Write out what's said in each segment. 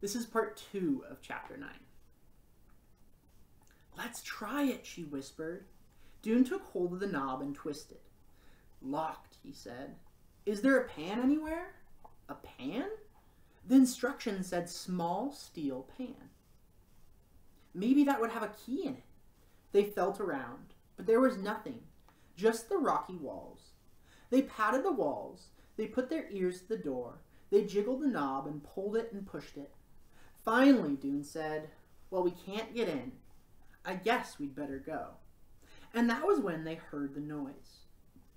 This is part 2 of chapter 9. "Let's try it," she whispered. Dune took hold of the knob and twisted. "Locked," he said. "Is there a pan anywhere?" "A pan?" The instructions said small steel pan. Maybe that would have a key in it. They felt around, but there was nothing, just the rocky walls. They patted the walls, they put their ears to the door, they jiggled the knob and pulled it and pushed it. Finally, Dune said, "Well, we can't get in. I guess we'd better go." And that was when they heard the noise.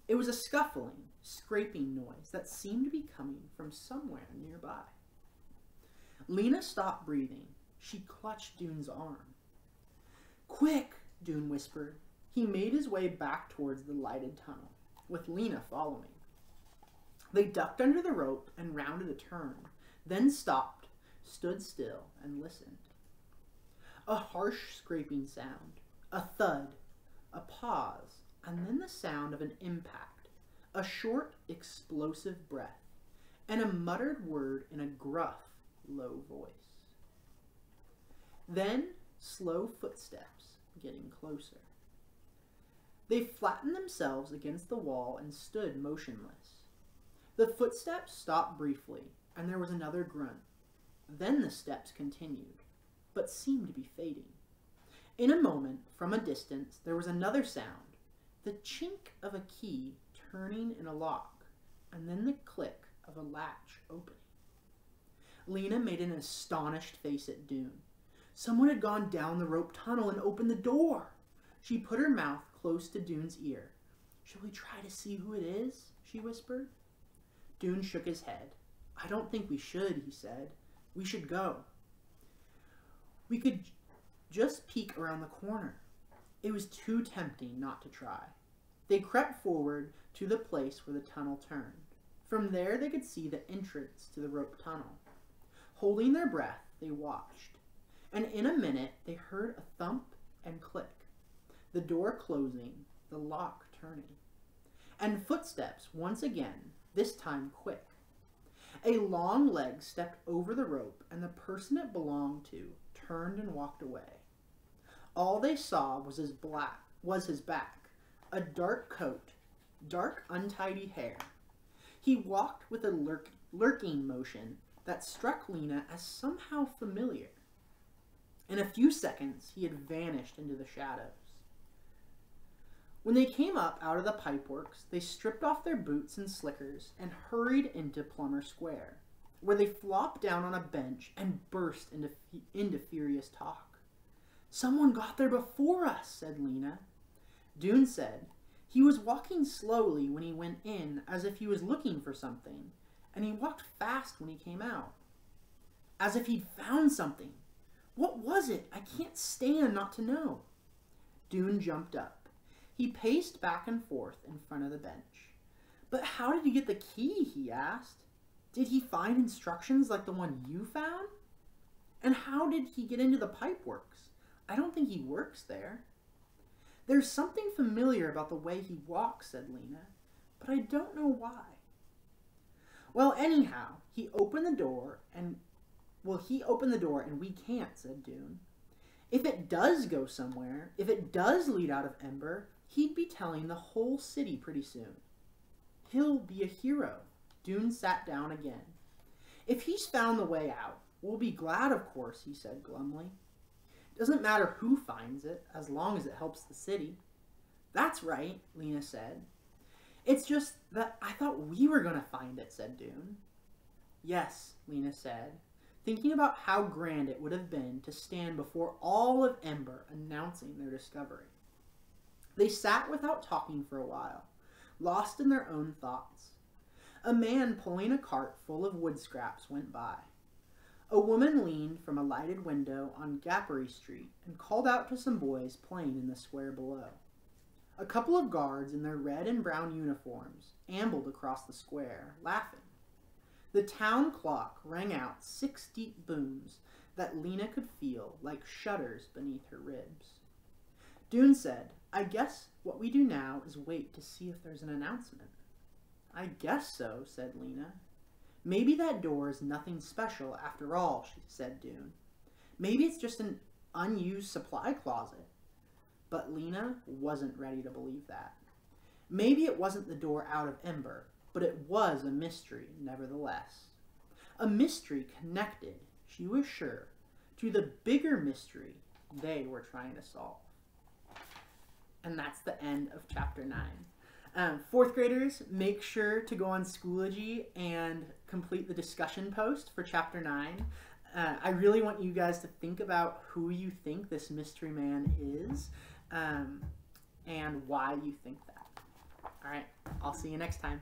It was a scuffling, scraping noise that seemed to be coming from somewhere nearby. Lena stopped breathing. She clutched Dune's arm. "Quick," Dune whispered. He made his way back towards the lighted tunnel, with Lena following. They ducked under the rope and rounded a turn, then stopped, stood still, and listened. A harsh scraping sound, a thud, a pause, and then the sound of an impact, a short, explosive breath, and a muttered word in a gruff, low voice. Then slow footsteps getting closer. They flattened themselves against the wall and stood motionless. The footsteps stopped briefly, and there was another grunt. Then the steps continued, but seemed to be fading. In a moment, from a distance, there was another sound, the chink of a key turning in a lock, and then the click of a latch opening. Lena made an astonished face at Dune. Someone had gone down the rope tunnel and opened the door. She put her mouth close to Dune's ear. "Shall we try to see who it is?" she whispered. Dune shook his head. "I don't think we should," he said. "We should go. We could just peek around the corner." It was too tempting not to try. They crept forward to the place where the tunnel turned. From there they could see the entrance to the rope tunnel. Holding their breath, they watched. And in a minute, they heard a thump and click, the door closing, the lock turning, and footsteps once again, this time quick. A long leg stepped over the rope, and the person it belonged to turned and walked away. All they saw was his back, a dark coat, dark untidy hair. He walked with a lurking motion that struck Lena as somehow familiar. In a few seconds, he had vanished into the shadows. When they came up out of the pipeworks, they stripped off their boots and slickers and hurried into Plumber Square, where they flopped down on a bench and burst into furious talk. "Someone got there before us," said Lena. Dune said, "He was walking slowly when he went in, as if he was looking for something, and he walked fast when he came out. As if he'd found something. What was it? I can't stand not to know." Dune jumped up. He paced back and forth in front of the bench. "But how did you get the key?" he asked. "Did he find instructions like the one you found? And how did he get into the pipeworks? I don't think he works there." "There's something familiar about the way he walks," said Lena, "but I don't know why." "Well, anyhow, he opened the door and we can't," said Dune. "If it does go somewhere, if it does lead out of Ember, he'd be telling the whole city pretty soon. He'll be a hero." Dune sat down again. "If he's found the way out, we'll be glad, of course," he said glumly. "Doesn't matter who finds it, as long as it helps the city." "That's right," Lena said. "It's just that I thought we were going to find it," said Dune. "Yes," Lena said, thinking about how grand it would have been to stand before all of Ember announcing their discovery. They sat without talking for a while, lost in their own thoughts. A man pulling a cart full of wood scraps went by. A woman leaned from a lighted window on Gappery Street and called out to some boys playing in the square below. A couple of guards in their red and brown uniforms ambled across the square, laughing. The town clock rang out 6 deep booms that Lena could feel like shudders beneath her ribs. Dune said, "I guess what we do now is wait to see if there's an announcement." "I guess so," said Lena. Maybe that door is nothing special after all, she said Dune. Maybe it's just an unused supply closet. But Lena wasn't ready to believe that. Maybe it wasn't the door out of Ember, but it was a mystery nevertheless. A mystery connected, she was sure, to the bigger mystery they were trying to solve. And that's the end of chapter 9. Fourth graders, make sure to go on Schoology and complete the discussion post for chapter 9. I really want you guys to think about who you think this mystery man is, and why you think that. All right, I'll see you next time.